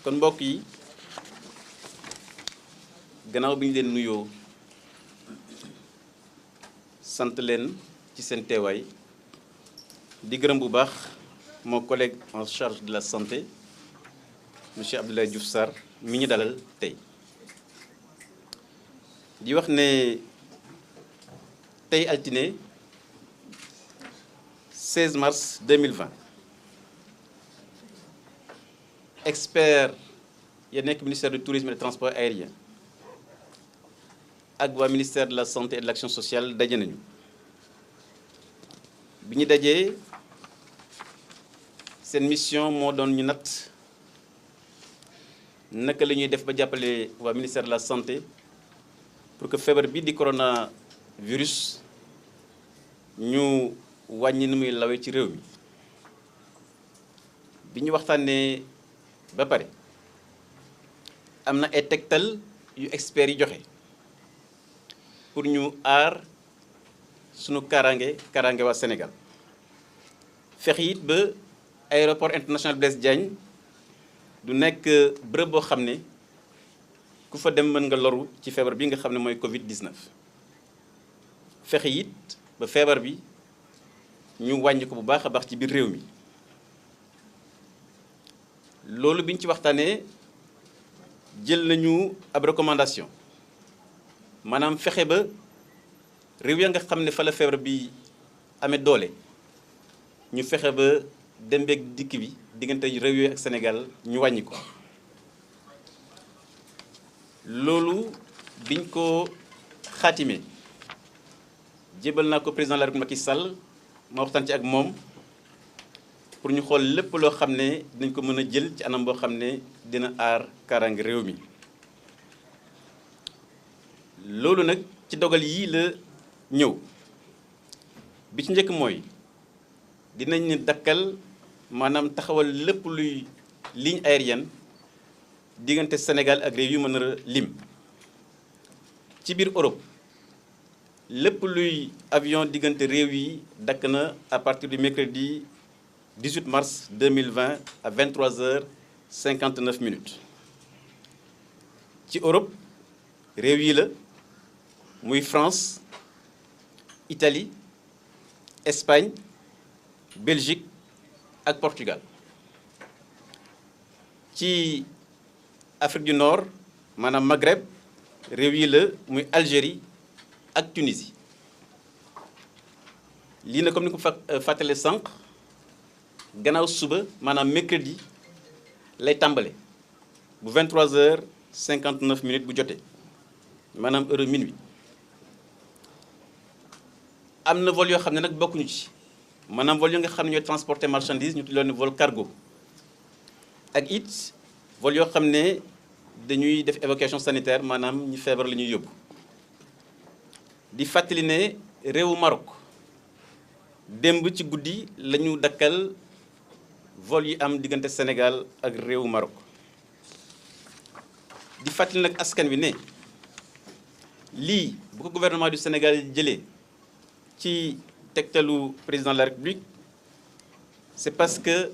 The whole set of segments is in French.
kon mbokk yi gannaaw bi ñu leen nuyoo sant leen ci seen teewaay di gërëm bu baax mon collègue en charge de la santé monsieur Abdoulaye Diouf Sarr mi ñu dalal tey di wax ne tey altine 16 mars 2020 expert ya nekk ministère du tourisme et des transports aériens ak waa ministère de la santé et de l'action sociale daje nañu bi ñu dajee seen mission moo doon ñu natt naka la ñuy def ba jàppale waa ministère de la santé pour que feebar bi di coronavirus ñu wàññi ni muy lawee ci réew mi bi ñu waxtaanee ba pare am na ay tegtal yu experts yi joxe pour ñu aar sunu kaaraange waa Sénégal fexe it ba aéroport international Blaise Diagne du nekk bërëb boo xam ne ku fa dem mën nga loru ci feebar bi nga xam ne mooy Covid-19 fexe it ba feebar bi ñu wàññi ko bu baax a baax ci biir réew mi loolu bi ñu ci waxtaanee jël nañu ab recommandation maanaam fexe ba réew ya nga xam ne fa la feebar bi amee doole ñu fexe ba dem beeg dikk bi diggante réew yooyu ak Sénégal ñu wàññi ko loolu biñ ko xaatimee jébal naa ko président de la République Macky Sall ma waxtaan ci ak moom pour ñu xool lépp loo xam ne dinañ ko mën a jël ci anam boo xam ne dina aar kaaraange réew mi loolu nag ci dogal yii la ñëw bi ci njëkk mooy dinañ dakkal maanaam taxawal lépp luy ligne aérienne diggante Sénégal ak réew yu mën a lim ci biir Europe lépp luy avion diggante réew yi dakk na à partir du mercredi 18 mars 2020 à 23h59. ci Europe réew yi la muy France Italie Espagne Belgique ak Portugal ci Afrique du Nord maanaam Maghreb réew yi la muy Algérie ak Tunisie lii na comme ni ko fàttale sànq gannaaw suba maanaam mercredi lay tàmbale bu 23h59 bu jotee maanaam heure minuit am na vol yoo xam ne nag bokkuñu ci maanaam vol yoo nga xam ne ñooy transporter marchandise ñu tuddee leen vol cargo ak it vol yoo xam ne dañuy def évacuation sanitaire maanaam ñi feebar la ñuy yóbbu di fàttali ne réewu Maroc démb ci guddi la ñu dakkal vol yi am diggante Sénégal ak réewu Maroc di fàttali nag askan wi ne lii bu ko gouvernement du Sénégal jëlee ci tegtalu président de la République c'est parce que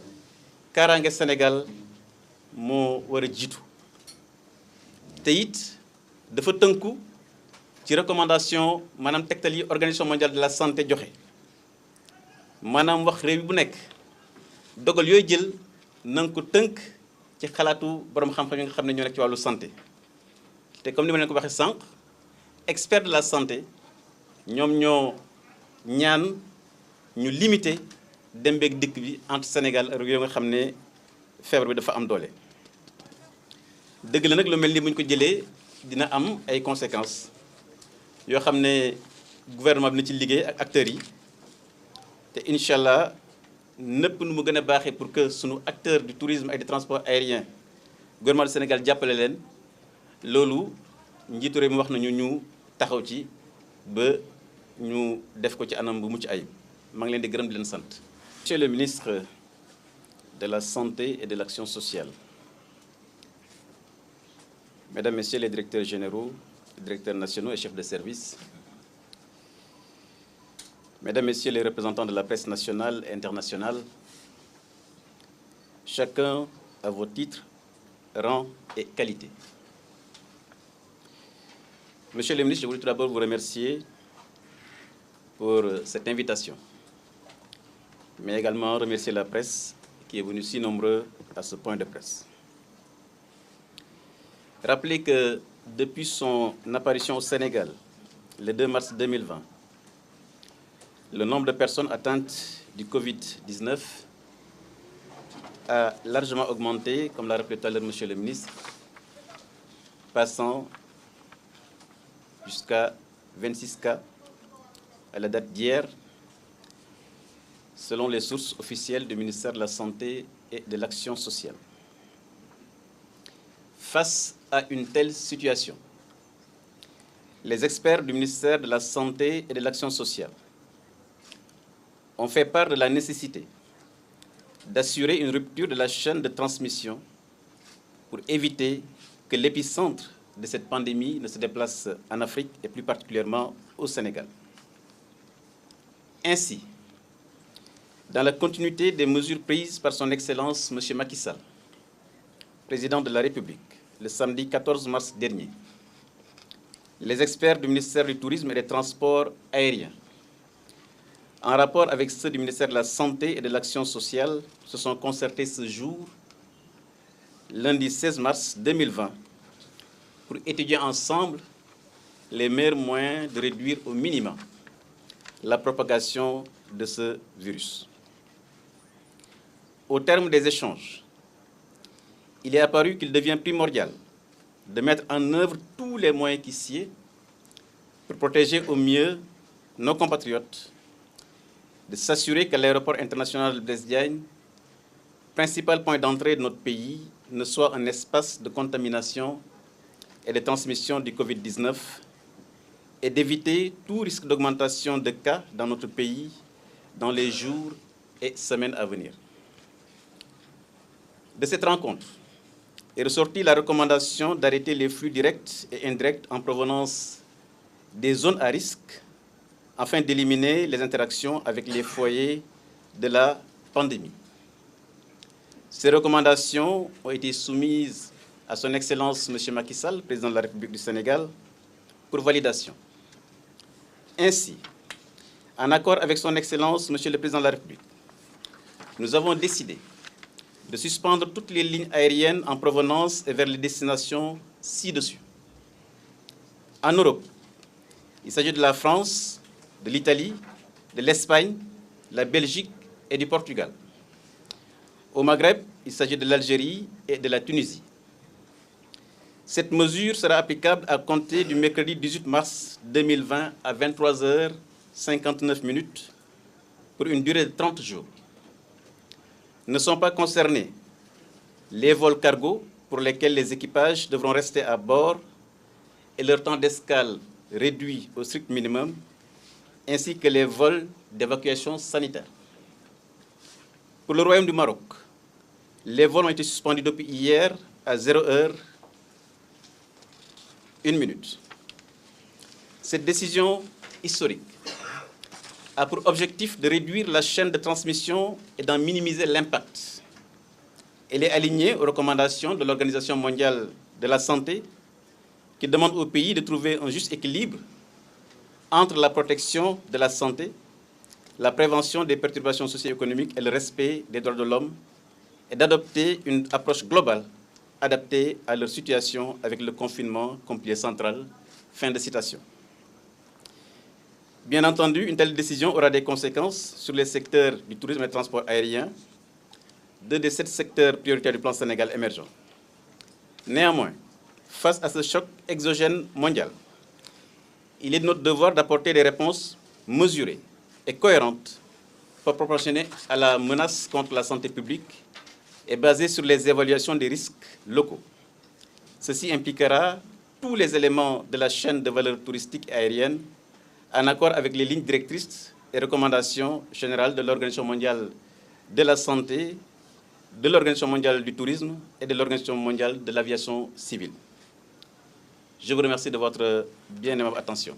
kaaraange Sénégal moo war a jiitu te it dafa tënku ci recommandation maanaam tegtal yi organisation mondiale de la santé joxe maanaam wax réew bu nekk dogal yooyu jël na nga ko tënk ci xalaatu borom xam-xam yi nga xam ne ñoo nekk ci wàllu santé te comme ni ma leen ko waxee sànq expert de la santé ñoom ñoo ñaan ñu limiter dem beeg dikk bi entre Sénégal ak yoo nga xam ne feebar bi dafa am doole. dëgg la nag lu mel ni bu ñu ko jëlee dina am ay conséquences yoo xam ne gouvernement bi na ci liggéey ak acteurs yi te incha allah nëpp nu mu gën a baaxee pour que sunu acteur du tourisme et du transport aérien gouvernement du Sénégal jàppale leen loolu njiitu réew mi wax nañu ñu taxaw ci ba ñu def ko ci anam bu mucc ayib maa ngi leen di gërëm di leen sant. Monsieur le ministre de la Santé et de l'Action sociale, Mesdames, Messieurs les directeurs généraux, directeurs nationaux et chefs de service, Mesdames, Messieurs les représentants de la presse nationale et internationale, chacun à vos titres, rang et qualité. Monsieur le ministre, je voulais tout d'abord vous remercier pour cette invitation, mais également remercier la presse qui est venue si nombreux à ce point de presse. Rappelez que depuis son apparition au Sénégal, le 2 mars 2020, le nombre de personnes atteintes du Covid-19 a largement augmenté, comme l'a rappelé tout à l'heure Monsieur le ministre, passant jusqu'à 26 cas à la date d'hier, selon les sources officielles du ministère de la Santé et de l'Action sociale. Face à une telle situation, les experts du ministère de la Santé et de l'Action sociale ont fait part de la nécessité d'assurer une rupture de la chaîne de transmission pour éviter que l'épicentre de cette pandémie ne se déplace en Afrique et plus particulièrement au Sénégal. Ainsi, dans la continuité des mesures prises par son Excellence M. Macky Sall, président de la République, le samedi 14 mars dernier, les experts du ministère du Tourisme et des Transports aériens, en rapport avec ceux du ministère de la Santé et de l'Action sociale, se sont concertés ce jour, lundi 16 mars 2020, pour étudier ensemble les meilleurs moyens de réduire au minimum la propagation de ce virus. Au terme des échanges, il est apparu qu'il devient primordial de mettre en œuvre tous les moyens qui s'y est pour protéger au mieux nos compatriotes, de s'assurer que l'aéroport international de Blaise Diagne, principal point d'entrée de notre pays, ne soit un espace de contamination et de transmission du Covid-19 et d'éviter tout risque d'augmentation de cas dans notre pays dans les jours et semaines à venir. De cette rencontre est ressortie la recommandation d'arrêter les flux directs et indirects en provenance des zones à risque afin d'éliminer les interactions avec les foyers de la pandémie. Ces recommandations ont été soumises à son Excellence M. Macky Sall, président de la République du Sénégal, pour validation. Ainsi, en accord avec son Excellence M. le Président de la République, nous avons décidé de suspendre toutes les lignes aériennes en provenance et vers les destinations ci-dessus. En Europe, il s'agit de la France, de l'Italie, de l'Espagne, de la Belgique et du Portugal. Au Maghreb, il s'agit de l'Algérie et de la Tunisie. Cette mesure sera applicable à compter du mercredi 18 mars 2020 à 23h59 pour une durée de 30 jours. Ne sont pas concernés les vols cargo pour lesquels les équipages devront rester à bord et leur temps d'escale réduit au strict minimum, ainsi que les vols d'évacuation sanitaire. Pour le Royaume du Maroc, les vols ont été suspendus depuis hier à 0h01. Cette décision historique a pour objectif de réduire la chaîne de transmission et d'en minimiser l'impact. Elle est alignée aux recommandations de l'Organisation mondiale de la santé qui demande au pays de trouver un juste équilibre entre la protection de la santé, la prévention des perturbations socio-économiques et le respect des droits de l'homme et d'adopter une approche globale adaptée à leur situation avec le confinement comme pilier central. Fin de citation. Bien entendu, une telle décision aura des conséquences sur les secteurs du tourisme et du transport aérien, deux des 7 secteurs prioritaires du plan Sénégal émergent. Néanmoins, face à ce choc exogène mondial, il est de notre devoir d'apporter des réponses mesurées et cohérentes pour proportionner à la menace contre la santé publique et basées sur les évaluations des risques locaux. Ceci impliquera tous les éléments de la chaîne de valeur touristique et aérienne en accord avec les lignes directrices et recommandations générales de l'Organisation mondiale de la santé, de l'Organisation mondiale du tourisme et de l'Organisation mondiale de l'aviation civile. Je vous remercie de votre bien aimable attention.